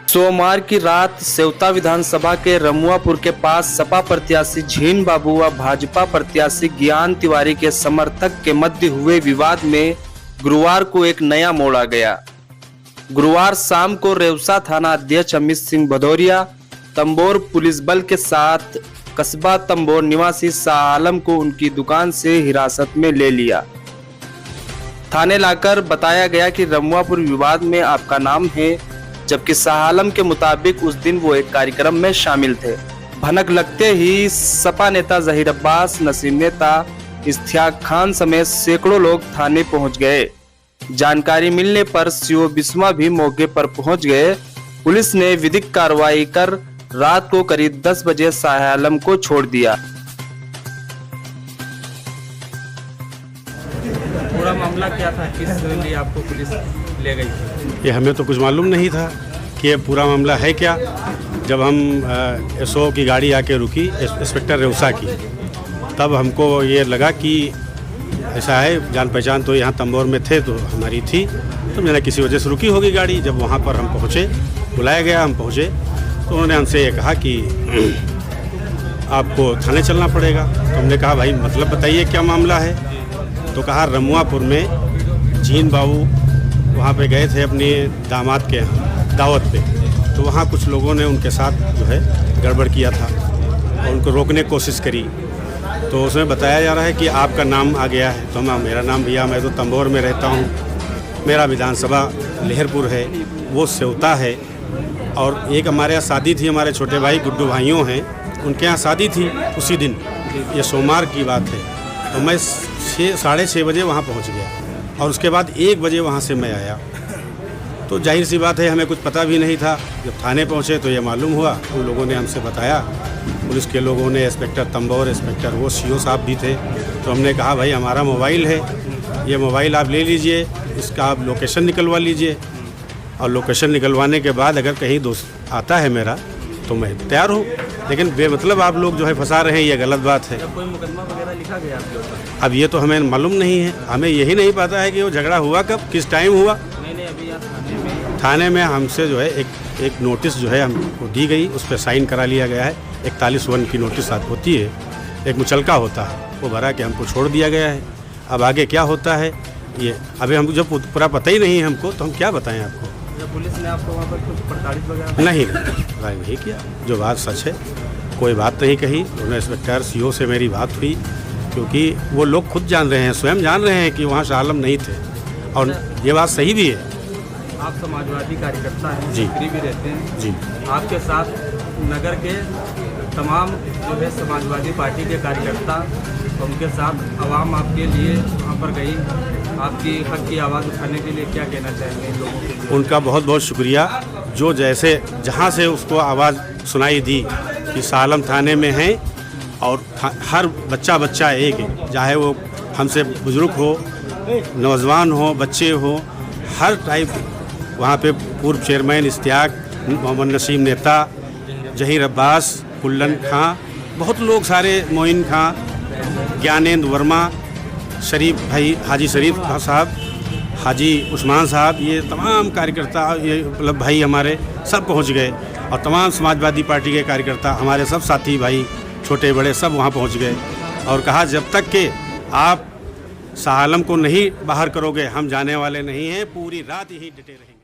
सोमवार की रात सेवता विधानसभा के रमुआपुर के पास सपा प्रत्याशी झीन बाबू व भाजपा प्रत्याशी ज्ञान तिवारी के समर्थक के मध्य हुए विवाद में गुरुवार को एक नया मोड़ आ गया। गुरुवार शाम को रेवसा थाना अध्यक्ष अमित सिंह भदौरिया तंबोर पुलिस बल के साथ कस्बा तंबोर निवासी शाह आलम को उनकी दुकान से हिरासत में ले लिया। थाने लाकर बताया गया कि रमुआपुर विवाद में आपका नाम है, जबकि शाह आलम के मुताबिक उस दिन वो एक कार्यक्रम में शामिल थे। भनक लगते ही सपा नेता जहीर अब्बास, नसीम नेता इश्तियाक खान समेत सैकड़ों लोग थाने पहुंच गए। जानकारी मिलने पर सीओ बिस्वा भी मौके पर पहुंच गए। पुलिस ने विधिक कार्रवाई कर रात को करीब 10 बजे शाह आलम को छोड़ दिया। पूरा मामला क्या था, किस लिए आपको पुलिस ले गई? ये हमें तो कुछ मालूम नहीं था कि ये पूरा मामला है क्या। जब हम एसओ की गाड़ी आके रुकी, इंस्पेक्टर रेवसा की, तब हमको ये लगा कि ऐसा है, जान पहचान तो यहाँ तंबोर में थे तो हमारी थी, तो मैंने किसी वजह से रुकी होगी गाड़ी। जब वहाँ पर हम पहुँचे, बुलाया गया, हम पहुँचे तो उन्होंने हमसे ये कहा कि आपको थाने चलना पड़ेगा। तो हमने कहा भाई मतलब बताइए क्या मामला है। तो कहा रमुआपुर में झीन बाबू वहाँ पे गए थे अपने दामाद के यहाँ दावत पे, तो वहाँ कुछ लोगों ने उनके साथ जो है गड़बड़ किया था और उनको रोकने की कोशिश करी। तो उसमें बताया जा रहा है कि आपका नाम आ गया है। तो हम, मेरा नाम भैया, मैं तो तंबोर में रहता हूँ, मेरा विधानसभा लहरपुर है, वो सेवता है, और एक हमारे यहाँ शादी थी, हमारे छोटे भाई गुड्डू भाइयों हैं, उनके यहाँ शादी थी उसी दिन, ये सोमवार की बात है। तो मैं 6-6:30 बजे वहाँ पहुँच गया और उसके बाद 1 बजे वहाँ से मैं आया। तो जाहिर सी बात है, हमें कुछ पता भी नहीं था। जब थाने पहुँचे तो ये मालूम हुआ, उन लोगों ने हमसे बताया, पुलिस के लोगों ने, इंस्पेक्टर तंबोर, इंस्पेक्टर वो सीओ साहब भी थे। तो हमने कहा भाई हमारा मोबाइल है, ये मोबाइल आप ले लीजिए, इसका आप लोकेशन निकलवा लीजिए, और लोकेशन निकलवाने के बाद अगर कहीं दोस्त आता है मेरा तो मैं तैयार हूँ, लेकिन बेमतलब आप लोग जो है फंसा रहे हैं, ये गलत बात है। कोई मुकदमा वगैरह लिखा गया आपके ऊपर? अब ये तो हमें मालूम नहीं है, हमें यही नहीं पता है कि वो झगड़ा हुआ कब, किस टाइम हुआ। नहीं, अभी यहाँ थाने में हमसे जो है एक नोटिस जो है हमको दी गई, उस पर साइन करा लिया गया है। 41(1) की नोटिस होती है, एक मुचलका होता है, वो भरा के हमको छोड़ दिया गया है। अब आगे क्या होता है ये अभी हमको जब पूरा पता ही नहीं है हमको, तो हम क्या बताएं आपको। पुलिस ने आपको वहाँ पर कुछ प्रताड़ित वगैरह? नहीं किया, जो बात सच है, कोई बात नहीं कही। उन्होंने इंस्पेक्टर सीओ से मेरी बात हुई, क्योंकि वो लोग खुद जान रहे हैं, स्वयं जान रहे हैं कि वहाँ शाह आलम नहीं थे, और ये बात सही भी है। आप समाजवादी कार्यकर्ता हैं, जी, सक्रिय भी रहते हैं जी। आपके साथ नगर के तमाम जो है समाजवादी पार्टी के कार्यकर्ता, उनके साथ आवाम आपके लिए वहाँ पर गई, आपकी हक की आवाज़ उठाने के लिए क्या कहना चाहेंगे इन लोगों के लिए? उनका बहुत बहुत शुक्रिया, जो जैसे जहाँ से उसको आवाज़ सुनाई दी कि शाह आलम थाने में हैं, और हर बच्चा एक है, चाहे वो हमसे बुजुर्ग हो, नौजवान हो, बच्चे हो, हर टाइप। वहाँ पे पूर्व चेयरमैन इश्तियाक, मोहम्मद नसीम नेता, जहीर अब्बास, कुल्लन खां, बहुत लोग सारे, मोइन खां, ज्ञानेंद्र वर्मा, शरीफ भाई, हाजी शरीफ साहब, हाजी उस्मान साहब, ये तमाम कार्यकर्ता, ये मतलब भाई हमारे सब पहुंच गए, और तमाम समाजवादी पार्टी के कार्यकर्ता, हमारे सब साथी भाई, छोटे बड़े, सब वहां पहुंच गए, और कहा जब तक कि आप शाह आलम को नहीं बाहर करोगे, हम जाने वाले नहीं हैं, पूरी रात यही डटे रहेंगे।